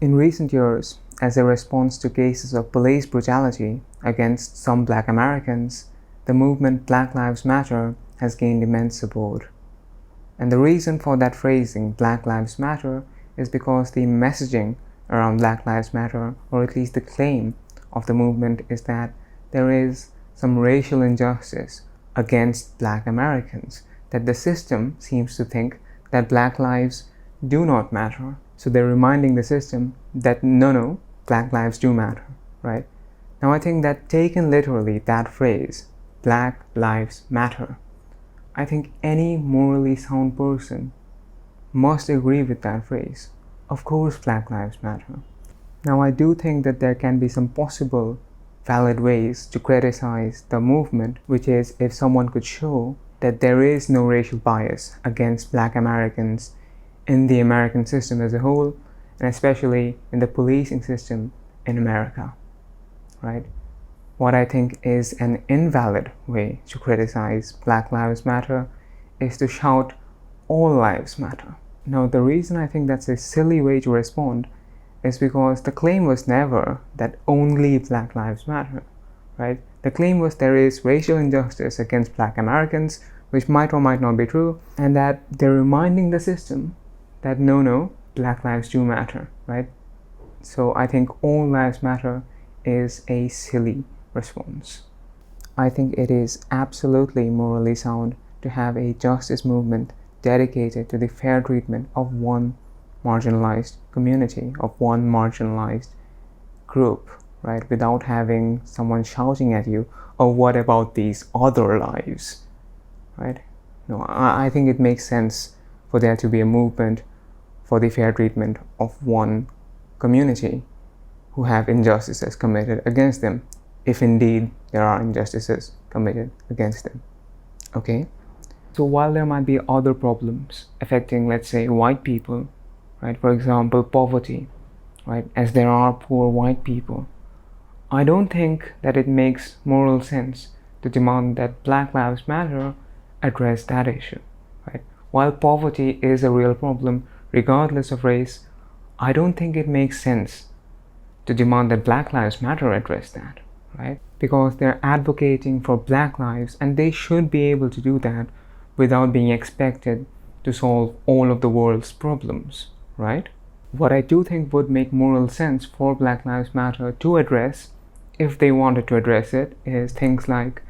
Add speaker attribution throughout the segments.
Speaker 1: In recent years, as a response to cases of police brutality against some Black Americans, the movement Black Lives Matter has gained immense support. And the reason for that phrasing, Black Lives Matter, is because the messaging around Black Lives Matter, or at least the claim of the movement, is that there is some racial injustice against Black Americans, that the system seems to think that Black lives do not matter. So they're reminding the system that no, Black lives do matter, right? Now I think that taken literally, that phrase, Black Lives Matter, I think any morally sound person must agree with that phrase. Of course Black lives matter. Now I do think that there can be some possible valid ways to criticize the movement, which is if someone could show that there is no racial bias against Black Americans in the American system as a whole, and especially in the policing system in America, right? What I think is an invalid way to criticize Black Lives Matter is to shout, all lives matter. Now, the reason I think that's a silly way to respond is because the claim was never that only Black lives matter, right? The claim was there is racial injustice against Black Americans, which might or might not be true, and that they're reminding the system that no, Black lives do matter, right? So I think all lives matter is a silly response. I think it is absolutely morally sound to have a justice movement dedicated to the fair treatment of one marginalized community, of one marginalized group, right? Without having someone shouting at you, oh, what about these other lives, right? No, I think it makes sense for there to be a movement for the fair treatment of one community who have injustices committed against them, if indeed there are injustices committed against them, okay? So while there might be other problems affecting, let's say, white people, right, for example, poverty, right, as there are poor white people, I don't think that it makes moral sense to demand that Black Lives Matter address that issue, right? While poverty is a real problem, regardless of race, I don't think it makes sense to demand that Black Lives Matter address that, right? Because they're advocating for Black lives, and they should be able to do that without being expected to solve all of the world's problems, right? What I do think would make moral sense for Black Lives Matter to address, if they wanted to address it, is things like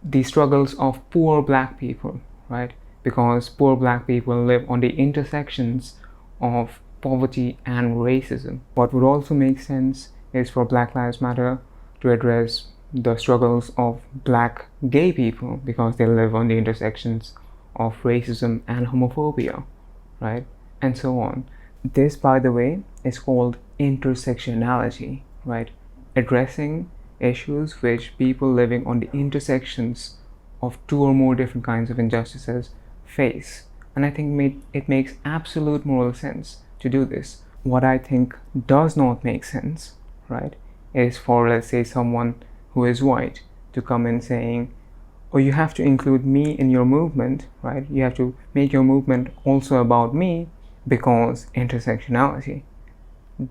Speaker 1: the struggles of poor Black people, right? Because poor Black people live on the intersections of poverty and racism. What would also make sense is for Black Lives Matter to address the struggles of Black gay people, because they live on the intersections of racism and homophobia, right? And so on. This, by the way, is called intersectionality, right? Addressing issues which people living on the intersections of two or more different kinds of injustices face. And I think it makes absolute moral sense to do this. What I think does not make sense, right, is for, let's say, someone who is white to come in saying, oh, you have to include me in your movement, right? You have to make your movement also about me because intersectionality.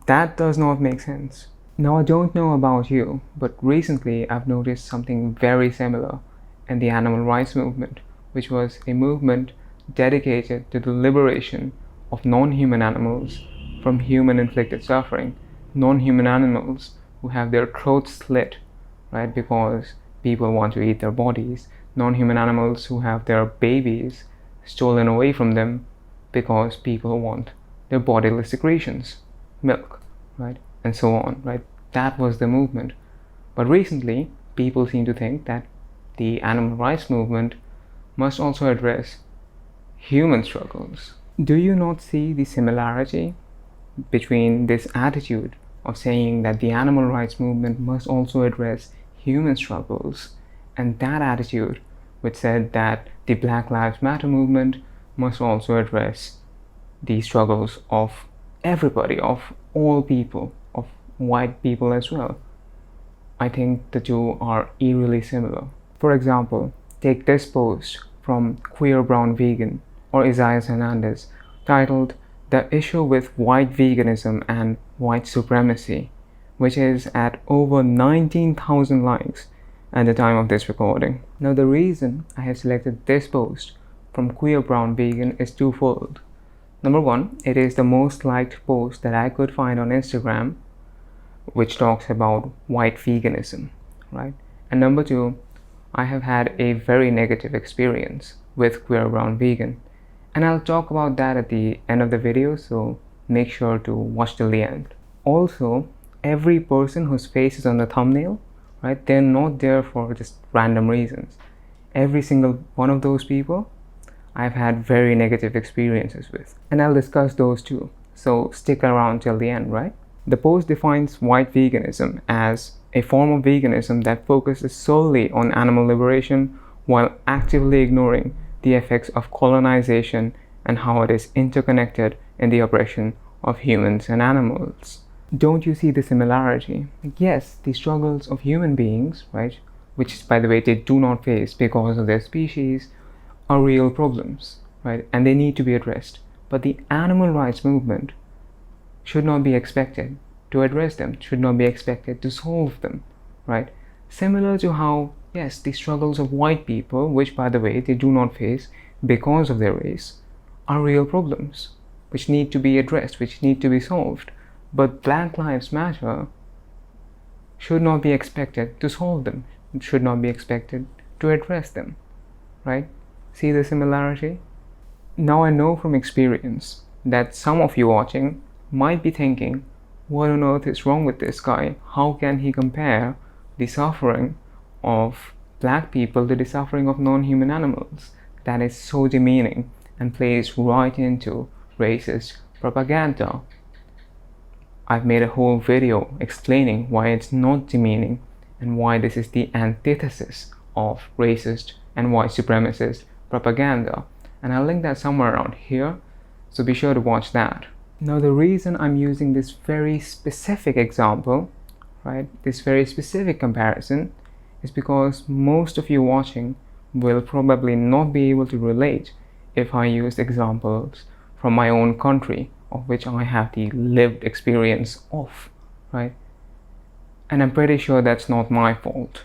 Speaker 1: That does not make sense. Now, I don't know about you, but recently I've noticed something very similar in the animal rights movement, which was a movement dedicated to the liberation of non-human animals from human-inflicted suffering, non-human animals who have their throats slit, right, because people want to eat their bodies, non-human animals who have their babies stolen away from them because people want their bodiless secretions, milk, right, and so on, right? That was the movement. But recently, people seem to think that the animal rights movement must also address human struggles. Do you not see the similarity between this attitude of saying that the animal rights movement must also address human struggles and that attitude which said that the Black Lives Matter movement must also address the struggles of everybody, of all people, of white people as well? I think the two are eerily similar. For example, take this post from QueerBrownVegan or Isaias Hernandez titled, the issue with white veganism and white supremacy, which is at over 19,000 likes at the time of this recording. Now, the reason I have selected this post from QueerBrownVegan is twofold. Number one, it is the most liked post that I could find on Instagram which talks about white veganism, right? And number two, I have had a very negative experience with QueerBrownVegan, and I'll talk about that at the end of the video, so make sure to watch till the end. Also, every person whose face is on the thumbnail, right, they're not there for just random reasons. Every single one of those people I've had very negative experiences with, and I'll discuss those too, so stick around till the end, right? The post defines white veganism as a form of veganism that focuses solely on animal liberation while actively ignoring the effects of colonization and how it is interconnected in the oppression of humans and animals. Don't you see the similarity? Yes, the struggles of human beings, right, which by the way they do not face because of their species, are real problems, right, and they need to be addressed. But the animal rights movement should not be expected to address them, should not be expected to solve them, right? Similar to how, yes, the struggles of white people, which by the way they do not face because of their race, are real problems which need to be addressed, which need to be solved. But Black Lives Matter should not be expected to solve them, it should not be expected to address them, right? See the similarity? Now I know from experience that some of you watching might be thinking, what on earth is wrong with this guy? How can he compare the suffering of black people to the suffering of non-human animals? That is so demeaning and plays right into racist propaganda. I've made a whole video explaining why it's not demeaning and why this is the antithesis of racist and white supremacist propaganda, and I'll link that somewhere around here, so be sure to watch that. Now, the reason I'm using this very specific example, right, this very specific comparison, is because most of you watching will probably not be able to relate if I use examples from my own country, of which I have the lived experience of, right? And I'm pretty sure that's not my fault.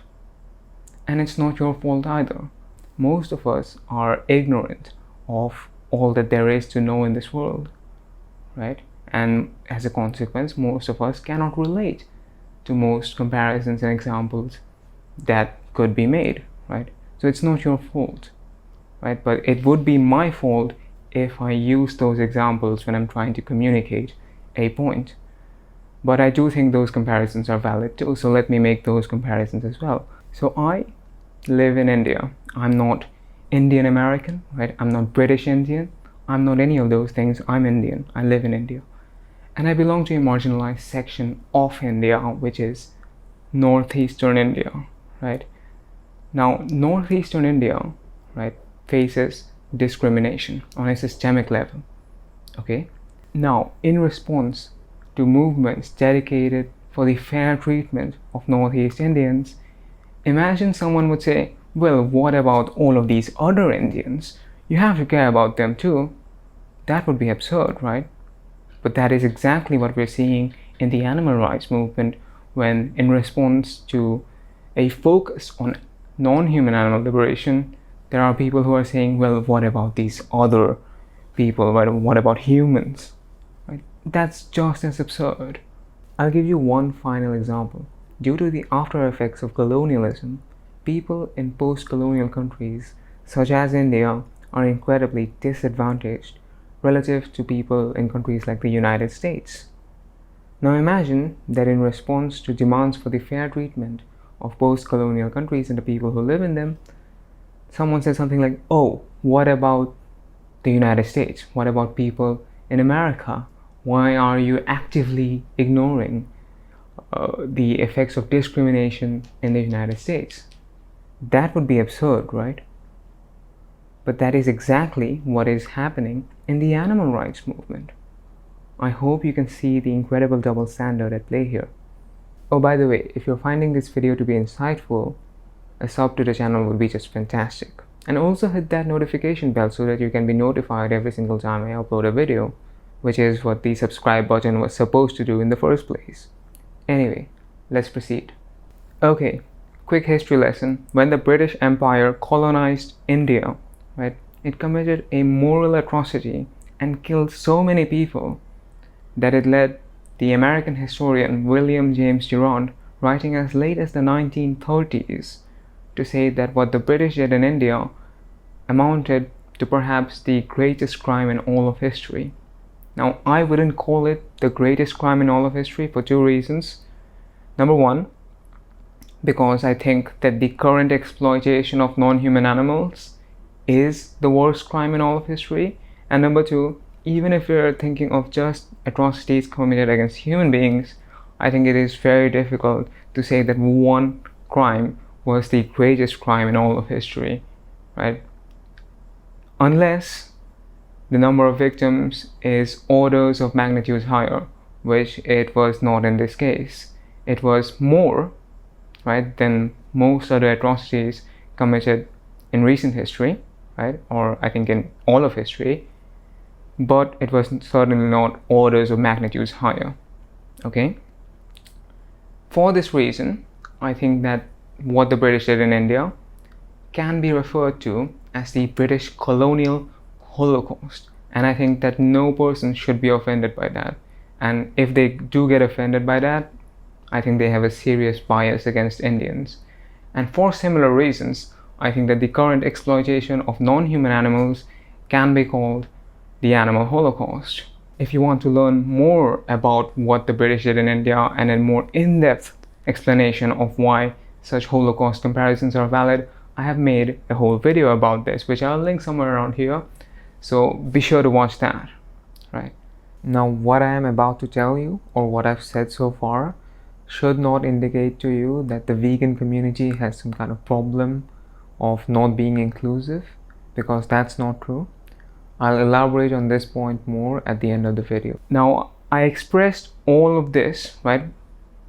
Speaker 1: And it's not your fault either. Most of us are ignorant of all that there is to know in this world, right? And as a consequence, most of us cannot relate to most comparisons and examples that could be made, right? So it's not your fault, right? But it would be my fault if I use those examples when I'm trying to communicate a point. But I do think those comparisons are valid too, so let me make those comparisons as well. So I live in India. I'm not Indian American, right? I'm not British Indian. I'm not any of those things. I'm Indian. I live in India. And I belong to a marginalized section of India, which is northeastern India, right? Now, northeastern India, right, faces discrimination on a systemic level, okay? Now, in response to movements dedicated for the fair treatment of Northeast Indians, imagine someone would say, well, what about all of these other Indians? You have to care about them too. That would be absurd, right? But that is exactly what we're seeing in the animal rights movement when, in response to a focus on non-human animal liberation, there are people who are saying, well, what about these other people? What about humans? Right? That's just as absurd. I'll give you one final example. Due to the after effects of colonialism, people in post-colonial countries, such as India, are incredibly disadvantaged relative to people in countries like the United States. Now imagine that in response to demands for the fair treatment of post-colonial countries and the people who live in them, someone says something like, oh, what about the United States? What about people in America? Why are you actively ignoring the effects of discrimination in the United States? That would be absurd, right? But that is exactly what is happening in the animal rights movement. I hope you can see the incredible double standard at play here. Oh, by the way, if you're finding this video to be insightful, a sub to the channel would be just fantastic. And also hit that notification bell so that you can be notified every single time I upload a video, which is what the subscribe button was supposed to do in the first place. Anyway, let's proceed. Okay, quick history lesson. When the British Empire colonized India, right, it committed a moral atrocity and killed so many people that it led the American historian William James Durant, writing as late as the 1930s, to say that what the British did in India amounted to perhaps the greatest crime in all of history. Now, I wouldn't call it the greatest crime in all of history for two reasons. Number one, because I think that the current exploitation of non-human animals is the worst crime in all of history. And number two, even if we're thinking of just atrocities committed against human beings, I think it is very difficult to say that one crime was the greatest crime in all of history, right? Unless the number of victims is orders of magnitude higher, which it was not in this case. It was more, right, than most other atrocities committed in recent history, right, or I think in all of history, but it was certainly not orders of magnitudes higher. Okay? For this reason, I think that what the British did in India can be referred to as the British colonial Holocaust, and I think that no person should be offended by that. And if they do get offended by that, I think they have a serious bias against Indians. And for similar reasons, I think that the current exploitation of non-human animals can be called the animal Holocaust. If you want to learn more about what the British did in India and a more in-depth explanation of why such Holocaust comparisons are valid, I have made a whole video about this, which I'll link somewhere around here. So be sure to watch that, right? Now, what I am about to tell you, or what I've said so far, should not indicate to you that the vegan community has some kind of problem of not being inclusive, because that's not true. I'll elaborate on this point more at the end of the video. Now, I expressed all of this, right,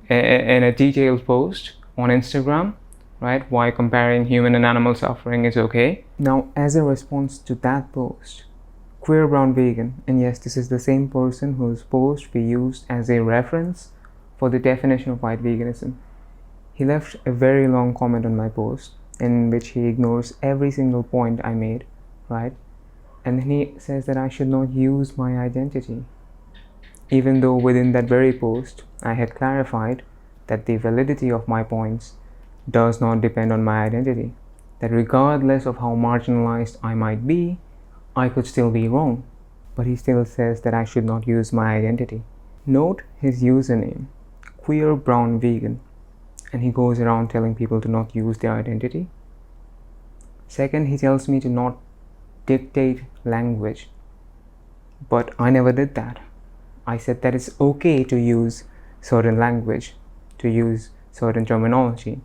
Speaker 1: in a detailed post on Instagram, right, why comparing human and animal suffering is okay. Now, as a response to that post, QueerBrownVegan, and yes, this is the same person whose post we used as a reference for the definition of white veganism, he left a very long comment on my post in which he ignores every single point I made, right? And then he says that I should not use my identity, even though within that very post I had clarified that the validity of my points does not depend on my identity, that regardless of how marginalized I might be, I could still be wrong. But he still says that I should not use my identity. Note his username, QueerBrownVegan, and he goes around telling people to not use their identity. Second, he tells me to not dictate language, but I never did that. I said that it's okay to use certain language, to use certain terminology.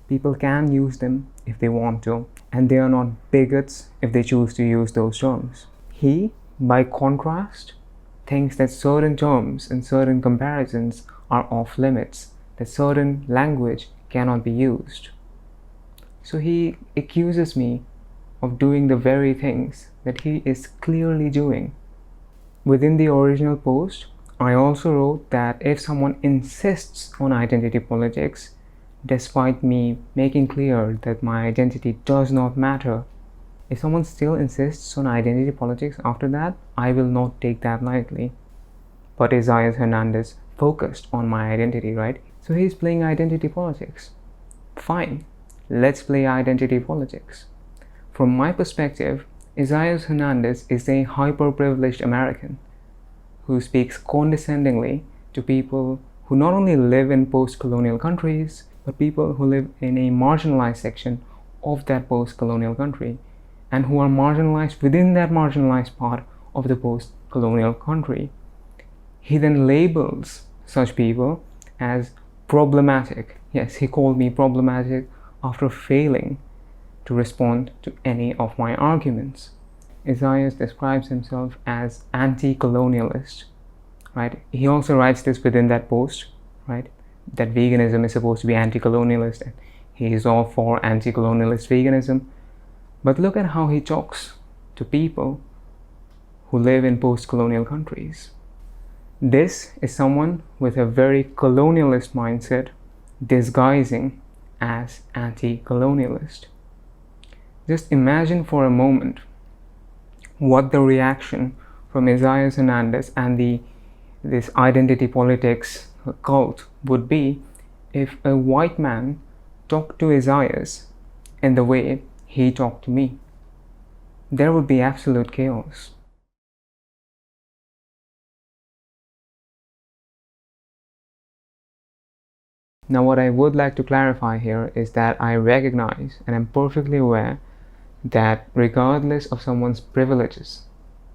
Speaker 1: People can use them if they want to, and they are not bigots if they choose to use those terms. He, by contrast, thinks that certain terms and certain comparisons are off limits, that certain language cannot be used. So he accuses me of doing the very things that he is clearly doing. Within the original post, I also wrote that if someone insists on identity politics, despite me making clear that my identity does not matter, if someone still insists on identity politics after that, I will not take that lightly. But Isaias Hernandez focused on my identity, right? So he's playing identity politics. Fine, let's play identity politics. From my perspective, Isaias Hernandez is a hyper-privileged American who speaks condescendingly to people who not only live in post-colonial countries, but people who live in a marginalized section of that post-colonial country, and who are marginalized within that marginalized part of the post-colonial country. He then labels such people as problematic. Yes, he called me problematic after failing to respond to any of my arguments. Isaias describes himself as anti-colonialist, right? He also writes this within that post, right? That veganism is supposed to be anti-colonialist, and he is all for anti-colonialist veganism. But look at how he talks to people who live in post-colonial countries. This is someone with a very colonialist mindset disguising as anti-colonialist. Just imagine for a moment what the reaction from Isaias Hernandez and this identity politics cult would be if a white man talked to Isaias in the way he talked to me. There would be absolute chaos. Now, what I would like to clarify here is that I recognize and am perfectly aware that regardless of someone's privileges,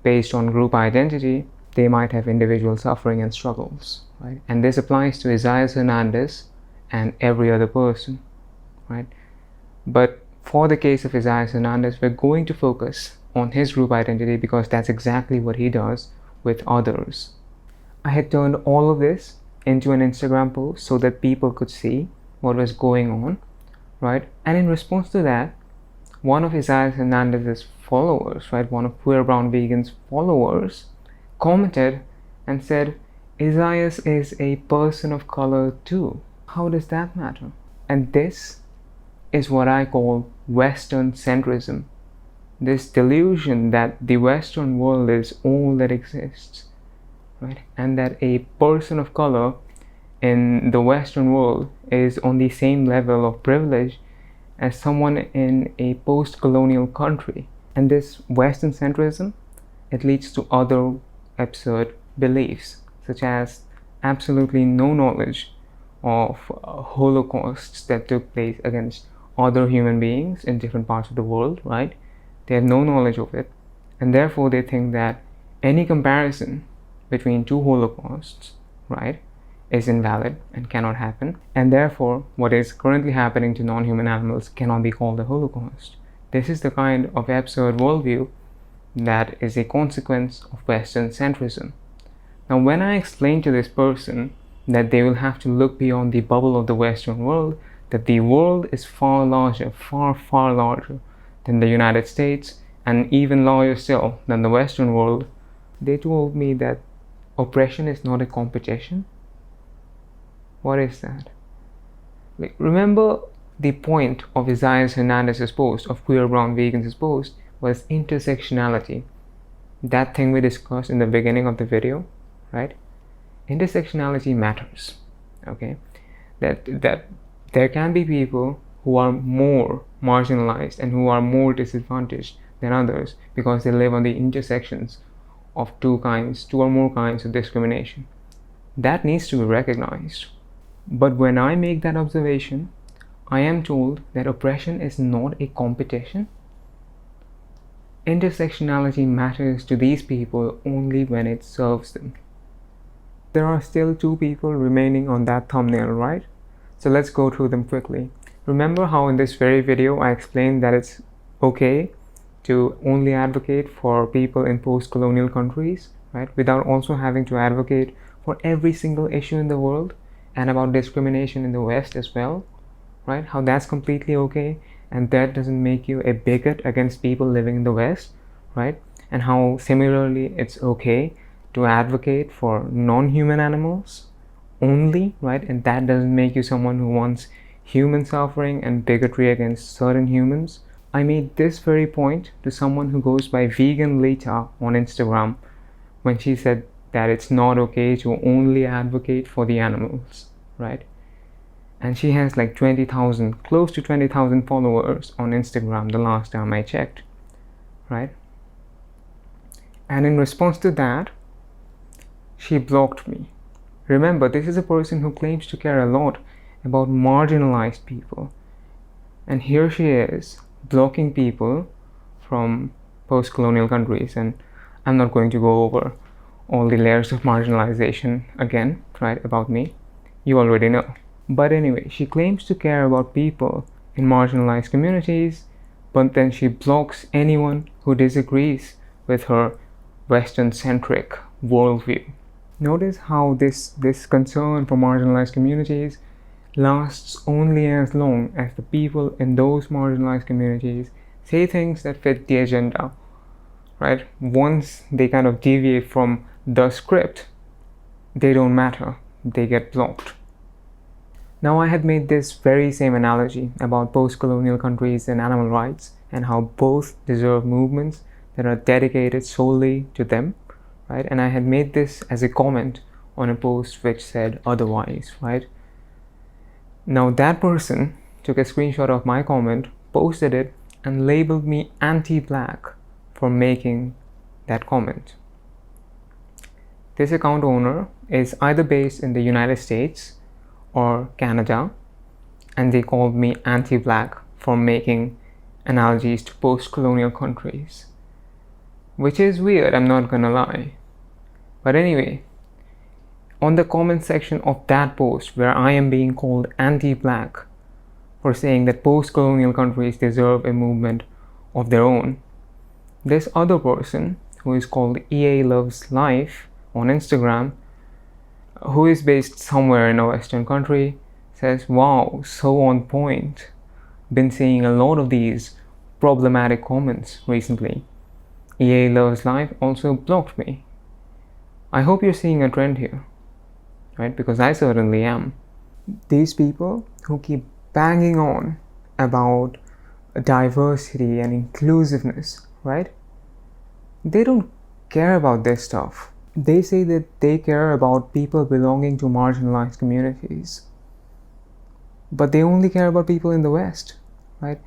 Speaker 1: based on group identity, they might have individual suffering and struggles, right? And this applies to Isaias Hernandez and every other person, right? But for the case of Isaias Hernandez, we're going to focus on his group identity because that's exactly what he does with others. I had turned all of this into an Instagram post so that people could see what was going on, right? And in response to that, one of Isaias Hernandez's followers, right, one of QueerBrownVegan's followers, commented and said, Isaias is a person of color too. How does that matter? And this is what I call Western-Centrism. This delusion that the Western world is all that exists, right? And that a person of color in the Western world is on the same level of privilege as someone in a post-colonial country. And this Western-centrism, it leads to other absurd beliefs, such as absolutely no knowledge of holocausts that took place against other human beings in different parts of the world, right? They have no knowledge of it, and therefore they think that any comparison between two holocausts, right, is invalid and cannot happen, and therefore what is currently happening to non-human animals cannot be called a Holocaust. This is the kind of absurd worldview that is a consequence of Western-centrism. Now, when I explain to this person that they will have to look beyond the bubble of the Western world, that the world is far larger, far larger than the United States, and even larger still than the Western world, they told me that oppression is not a competition. What is that? Like, remember, the point of Isaias Hernandez's post, of QueerBrownVegan's post, was intersectionality. That thing we discussed in the beginning of the video, right? Intersectionality matters, okay? That there can be people who are more marginalized and who are more disadvantaged than others because they live on the intersections of two or more kinds of discrimination. That needs to be recognized. But when I make that observation, I am told that oppression is not a competition. Intersectionality matters to these people only when it serves them. There are still two people remaining on that thumbnail, right? So let's go through them quickly. Remember how in this very video I explained that it's okay to only advocate for people in post-colonial countries, right? Without also having to advocate for every single issue in the world and about discrimination in the West as well, right? How that's completely okay and that doesn't make you a bigot against people living in the West, right? And how similarly it's okay to advocate for non-human animals only, right? And that doesn't make you someone who wants human suffering and bigotry against certain humans. I made this very point to someone who goes by Veganlita on Instagram when she said that it's not okay to only advocate for the animals, right? And she has like 20,000, close to 20,000 followers on Instagram the last time I checked, right? And in response to that, she blocked me. Remember, this is a person who claims to care a lot about marginalized people. And here she is, blocking people from post-colonial countries. And I'm not going to go over all the layers of marginalization again, right, about me. You already know. But anyway, she claims to care about people in marginalized communities, but then she blocks anyone who disagrees with her Western-centric worldview. Notice how this concern for marginalized communities lasts only as long as the people in those marginalized communities say things that fit the agenda, right? Once they kind of deviate from the script, they don't matter, they get blocked. Now, I had made this very same analogy about post-colonial countries and animal rights, and how both deserve movements that are dedicated solely to them, right? And I had made this as a comment on a post which said otherwise, right? Now, that person took a screenshot of my comment, posted it, and labeled me anti-black for making that comment. This account owner is either based in the United States or Canada, and they called me anti-black for making analogies to post-colonial countries, which is weird, I'm not gonna lie. But anyway, on the comment section of that post where I am being called anti-black for saying that post-colonial countries deserve a movement of their own, this other person, who is called Iye Loves Life on Instagram, who is based somewhere in a Western country, says, wow, so on point. Been seeing a lot of these problematic comments recently. Iye Loves Life also blocked me. I hope you're seeing a trend here, right? Because I certainly am. These people who keep banging on about diversity and inclusiveness, right? They don't care about this stuff. They say that they care about people belonging to marginalized communities, but they only care about people in the West, right?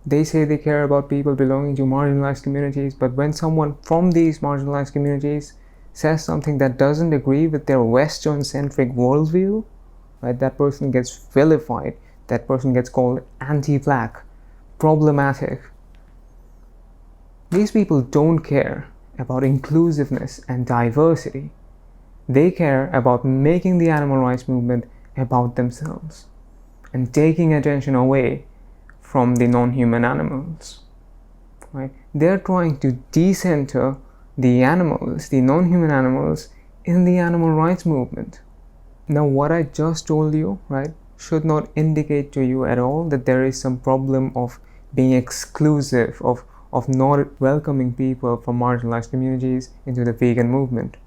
Speaker 1: They say they care about people belonging to marginalized communities, but when someone from these marginalized communities says something that doesn't agree with their Western-centric worldview, right, that person gets vilified, that person gets called anti-black, problematic. These people don't care about inclusiveness and diversity. They care about making the animal rights movement about themselves and taking attention away from the non-human animals, right? They're trying to decenter the animals, the non-human animals, in the animal rights movement. Now, what I just told you, right, should not indicate to you at all that there is some problem of being exclusive, of not welcoming people from marginalized communities into the vegan movement,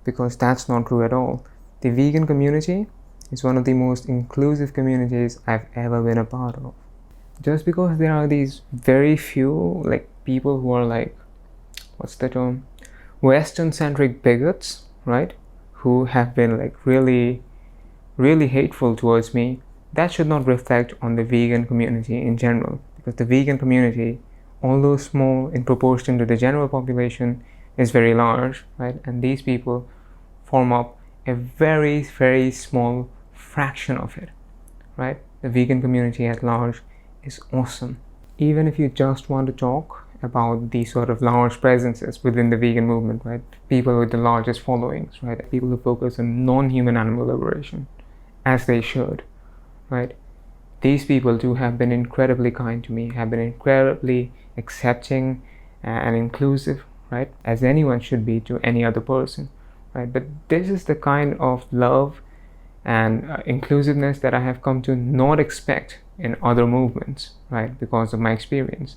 Speaker 1: because that's not true at all. The vegan community is one of the most inclusive communities I've ever been a part of. Just because there are these very few, like, people who are like, what's the term? Western-centric bigots, right? Who have been like really hateful towards me, that should not reflect on the vegan community in general, because the vegan community, although small in proportion to the general population, is very large, right? And these people form up a very, very small fraction of it, right? The vegan community at large is awesome. Even if you just want to talk about these sort of large presences within the vegan movement, right? People with the largest followings, right? People who focus on non-human animal liberation, as they should, right? These people too have been incredibly kind to me, have been incredibly accepting and inclusive, right? As anyone should be to any other person, right? But this is the kind of love and inclusiveness that I have come to not expect in other movements, right? Because of my experience.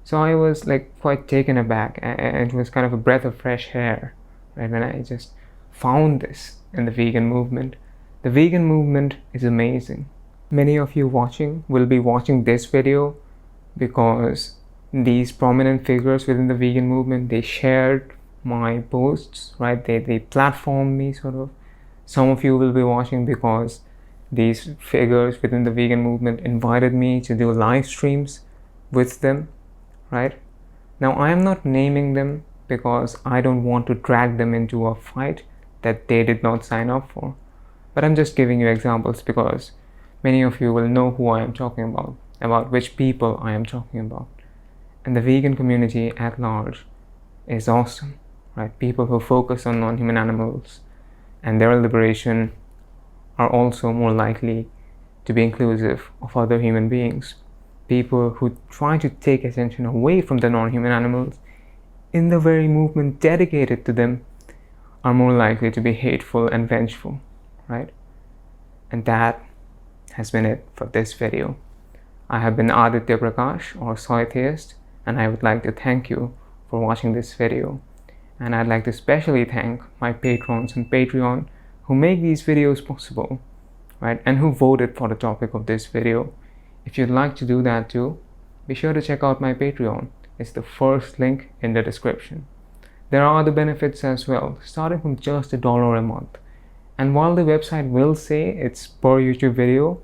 Speaker 1: So I was like quite taken aback, and it was kind of a breath of fresh air, right? When I just found this in the vegan movement. The vegan movement is amazing. Many of you watching will be watching this video because these prominent figures within the vegan movement, they shared my posts, right? They platformed me, sort of. Some of you will be watching because these figures within the vegan movement invited me to do live streams with them, right? Now, I am not naming them because I don't want to drag them into a fight that they did not sign up for. But I'm just giving you examples because many of you will know who I am talking about which people I am talking about. And the vegan community at large is awesome, right? People who focus on non-human animals and their liberation are also more likely to be inclusive of other human beings. People who try to take attention away from the non-human animals in the very movement dedicated to them are more likely to be hateful and vengeful, right? And that has been it for this video. I have been Aditya Prakash, or Soytheist, and I would like to thank you for watching this video. And I'd like to especially thank my patrons on Patreon who make these videos possible, right? And who voted for the topic of this video. If you'd like to do that too, be sure to check out my Patreon. It's the first link in the description. There are other benefits as well, starting from just $1 a month. And while the website will say it's per YouTube video,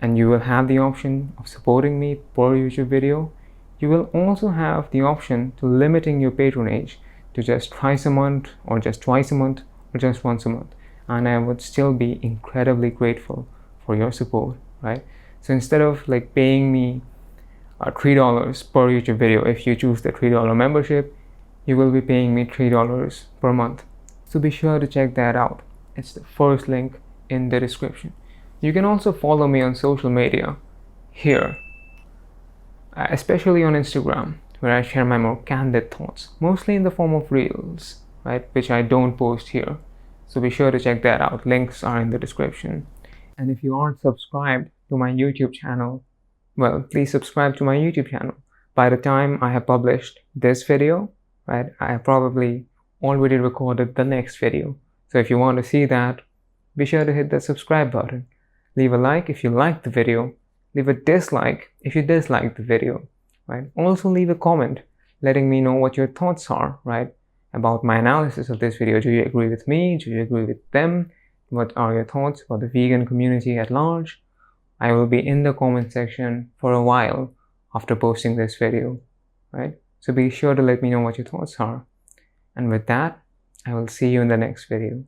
Speaker 1: and you will have the option of supporting me per YouTube video, you will also have the option to limiting your patronage to just twice a month, or just twice a month, or just once a month. And I would still be incredibly grateful for your support, right? So instead of like paying me $3 per YouTube video, if you choose the $3 membership, you will be paying me $3 per month. So be sure to check that out. It's the first link in the description. You can also follow me on social media here, especially on Instagram, where I share my more candid thoughts, mostly in the form of reels, right, which I don't post here. So be sure to check that out. Links are in the description. And if you aren't subscribed to my YouTube channel, well, please subscribe to my YouTube channel. By the time I have published this video, right, I have probably already recorded the next video. So if you want to see that, be sure to hit the subscribe button. Leave a like if you liked the video. Leave a dislike if you disliked the video, right? Also leave a comment letting me know what your thoughts are, right, about my analysis of this video. Do you agree with me? Do you agree with them? What are your thoughts about the vegan community at large? I will be in the comment section for a while after posting this video, right? So be sure to let me know what your thoughts are. And with that, I will see you in the next video.